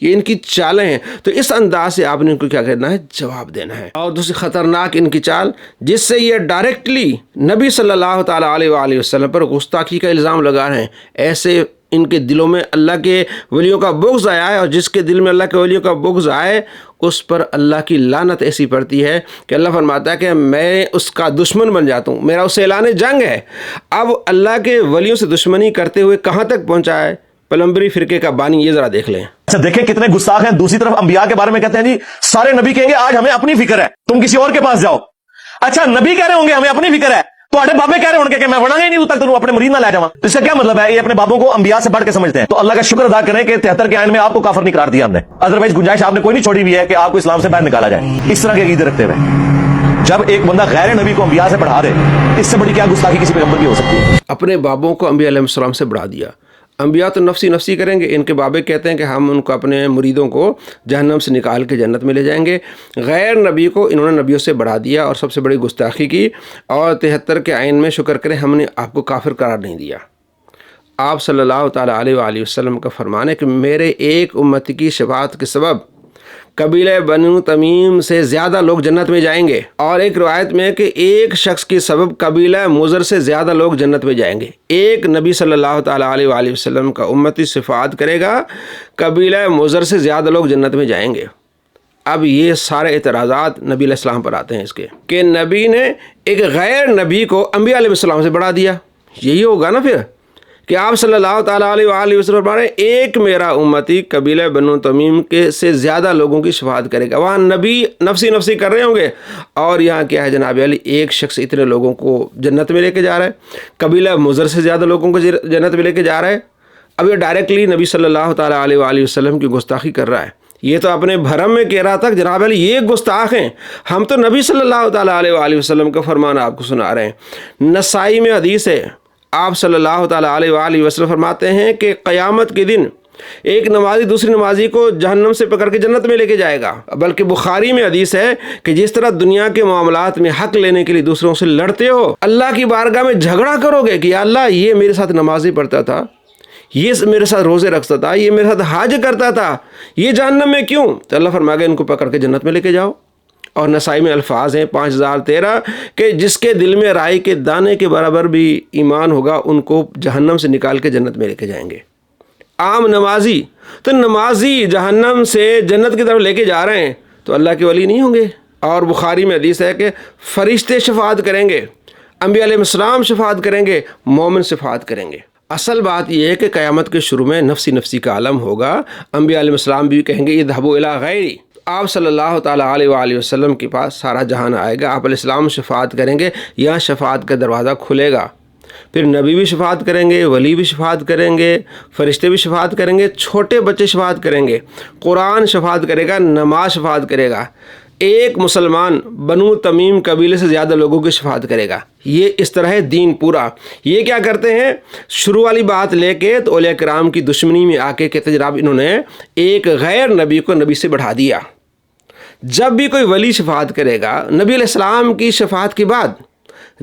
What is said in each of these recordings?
یہ ان کی چالیں ہیں. تو اس انداز سے آپ نے ان کو کیا کرنا ہے؟ جواب دینا ہے. اور دوسری خطرناک ان کی چال، جس سے یہ ڈائریکٹلی نبی صلی اللہ تعالیٰ علیہ وآلہ وسلم پر گستاخی کا الزام لگا رہے ہیں. ایسے ان کے دلوں میں اللہ کے ولیوں کا بغض آیا ہے، اور جس کے دل میں اللہ کے ولیوں کا بغض آئے اس پر اللہ کی لعنت ایسی پڑتی ہے کہ اللہ فرماتا ہے کہ میں اس کا دشمن بن جاتا ہوں، میرا اسے اعلان جنگ ہے. اب اللہ کے ولیوں سے دشمنی کرتے ہوئے کہاں تک پہنچا ہے پلمبری فرقے کا بانی، یہ ذرا دیکھ لیں. اچھا دیکھیں کتنے گستاخ ہیں. دوسری طرف انبیاء کے بارے میں کہتے ہیں جی سارے نبی کہیں گے آج ہمیں اپنی فکر ہے، تم کسی اور کے پاس جاؤ. اچھا نبی کہہ رہے ہوں گے ہمیں اپنی فکر ہے، تو آٹھے بابے کہہ رہے ہوں گے کہ میں بڑھا گا ہی نہیں تک تو اپنے مرید نہ لے جاؤں. اس کا کیا مطلب ہے؟ یہ اپنے بابوں کو انبیاء سے بڑھ کے سمجھتے ہیں. تو اللہ کا شکر ادا کریں کہ 73 کے آئین میں آپ کو کافر نہیں قرار دیا ہم نے. ادروائز گنجائش آپ نے کوئی نہیں چھوڑی ہوئی ہے کہ آپ کو اسلام سے باہر نکالا جائے اس طرح کے عقیدے رکھتے ہوئے. جب ایک بندہ غیر نبی کو انبیاء سے بڑھا دے، اس سے بڑی کیا گستاخی کسی پیغمبر کی ہو سکتی ہے؟ اپنے بابوں کو انبیاء علیہ السلام سے بڑھا دیا. انبیاء تو نفسی نفسی کریں گے، ان کے بابے کہتے ہیں کہ ہم ان کو اپنے مریدوں کو جہنم سے نکال کے جنت میں لے جائیں گے. غیر نبی کو انہوں نے نبیوں سے بڑھا دیا اور سب سے بڑی گستاخی کی. اور 73 کے آئین میں شکر کریں ہم نے آپ کو کافر قرار نہیں دیا. آپ صلی اللہ تعالیٰ علیہ وآلہ وسلم کا فرمان ہے کہ میرے ایک امتی کی شفاعت کے سبب قبیلہ بنو تمیم سے زیادہ لوگ جنت میں جائیں گے. اور ایک روایت میں کہ ایک شخص کے سبب قبیلہ مضر سے زیادہ لوگ جنت میں جائیں گے. ایک نبی صلی اللہ تعالیٰ علیہ وآلہ وسلم کا امتی شفاعت کرے گا، قبیلہ مضر سے زیادہ لوگ جنت میں جائیں گے. اب یہ سارے اعتراضات نبی علیہ السلام پر آتے ہیں اس کے کہ نبی نے ایک غیر نبی کو انبیاء علیہ السلام سے بڑھا دیا. یہی ہوگا نا پھر کہ آپ صلی اللہ تعالیٰ علیہ وآلہ وسلم فرما رہے ہیں ایک میرا امتی قبیلہ بنو تمیم کے سے زیادہ لوگوں کی شفاعت کرے گا. وہاں نبی نفسی نفسی کر رہے ہوں گے، اور یہاں کیا ہے جناب علی، ایک شخص اتنے لوگوں کو جنت میں لے کے جا رہا ہے، قبیلہ مضر سے زیادہ لوگوں کو جنت میں لے کے جا رہا ہے. اب یہ ڈائریکٹلی نبی صلی اللہ تعالیٰ علیہ وآلہ وسلم کی گستاخی کر رہا ہے. یہ تو اپنے بھرم میں کہہ رہا تھا کہ جناب علی یہ گستاخ ہیں، ہم تو نبی صلی اللہ تعالیٰ علیہ وآلہ وسلم کا فرمان آپ کو سنا رہے ہیں. نسائی میں حدیث ہے، آپ صلی اللہ تعالیٰ علیہ وآلہ وسلم فرماتے ہیں کہ قیامت کے دن ایک نمازی دوسری نمازی کو جہنم سے پکڑ کے جنت میں لے کے جائے گا. بلکہ بخاری میں حدیث ہے کہ جس طرح دنیا کے معاملات میں حق لینے کے لیے دوسروں سے لڑتے ہو، اللہ کی بارگاہ میں جھگڑا کرو گے کہ یا اللہ یہ میرے ساتھ نمازی پڑھتا تھا، یہ میرے ساتھ روزے رکھتا تھا، یہ میرے ساتھ حج کرتا تھا، یہ جہنم میں کیوں؟ تو اللہ فرمائے گا ان کو پکڑ کے جنت میں لے کے جاؤ. اور نسائی میں الفاظ ہیں 5013 کہ جس کے دل میں رائی کے دانے کے برابر بھی ایمان ہوگا ان کو جہنم سے نکال کے جنت میں لے کے جائیں گے. عام نمازی تو نمازی جہنم سے جنت کی طرف لے کے جا رہے ہیں تو اللہ کے ولی نہیں ہوں گے. اور بخاری میں حدیث ہے کہ فرشتے شفاعت کریں گے، انبیاء علیہ السلام شفاعت کریں گے، مومن شفاعت کریں گے. اصل بات یہ ہے کہ قیامت کے شروع میں نفسی نفسی کا عالم ہوگا. انبیاء علیہ السلام بھی کہیں گے اذهبوا الی غیری. آپ صلی اللہ تعالیٰ علیہ وآلہ وسلم کے پاس سارا جہان آئے گا، آپ علیہ السلام شفاعت کریں گے، یہاں شفاعت کا دروازہ کھلے گا. پھر نبی بھی شفاعت کریں گے، ولی بھی شفاعت کریں گے، فرشتے بھی شفاعت کریں گے، چھوٹے بچے شفاعت کریں گے، قرآن شفاعت کرے گا، نماز شفاعت کرے گا. ایک مسلمان بنو تمیم قبیلے سے زیادہ لوگوں کی شفاعت کرے گا. یہ اس طرح ہے دین پورا. یہ کیا کرتے ہیں، شروع والی بات لے کے تو اولیاء کرام کی دشمنی میں آ کے کہتے جناب انہوں نے ایک غیر نبی کو نبی سے بڑھا دیا. جب بھی کوئی ولی شفاعت کرے گا نبی علیہ السلام کی شفاعت کے بعد،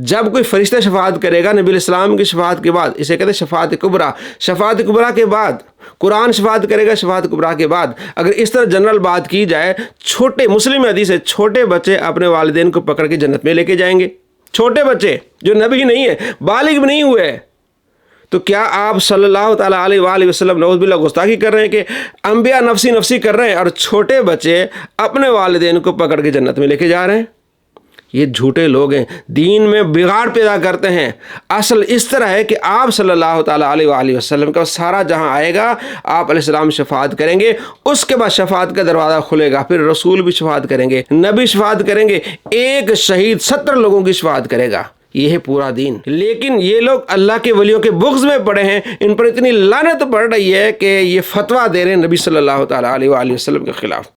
جب کوئی فرشتہ شفاعت کرے گا نبی علیہ السلام کی شفاعت کے بعد، اسے کہتے ہیں شفاعت کبریٰ. شفاعت کبریٰ کے بعد قرآن شفاعت کرے گا، شفاعت کبریٰ کے بعد. اگر اس طرح جنرل بات کی جائے، چھوٹے مسلم حدیث ہے چھوٹے بچے اپنے والدین کو پکڑ کے جنت میں لے کے جائیں گے. چھوٹے بچے جو نبی نہیں ہے، بالغ بھی نہیں ہوئے. تو کیا آپ صلی اللہ تعالیٰ علیہ وآلہ وسلم نعوذ باللہ گستاخی کر رہے ہیں کہ انبیاء نفسی نفسی کر رہے ہیں اور چھوٹے بچے اپنے والدین کو پکڑ کے جنت میں لے کے جا رہے ہیں؟ یہ جھوٹے لوگ ہیں، دین میں بگاڑ پیدا کرتے ہیں. اصل اس طرح ہے کہ آپ صلی اللہ تعالیٰ علیہ وآلہ وسلم کا سارا جہاں آئے گا، آپ علیہ السلام شفاعت کریں گے، اس کے بعد شفاعت کا دروازہ کھلے گا. پھر رسول بھی شفاعت کریں گے، نبی شفاعت کریں گے، ایک شہید 70 لوگوں کی شفاعت کرے گا. یہ ہے پورا دین. لیکن یہ لوگ اللہ کے ولیوں کے بغض میں پڑے ہیں، ان پر اتنی لعنت پڑ رہی ہے کہ یہ فتویٰ دے رہے ہیں نبی صلی اللہ تعالیٰ علیہ وآلہ وسلم کے خلاف.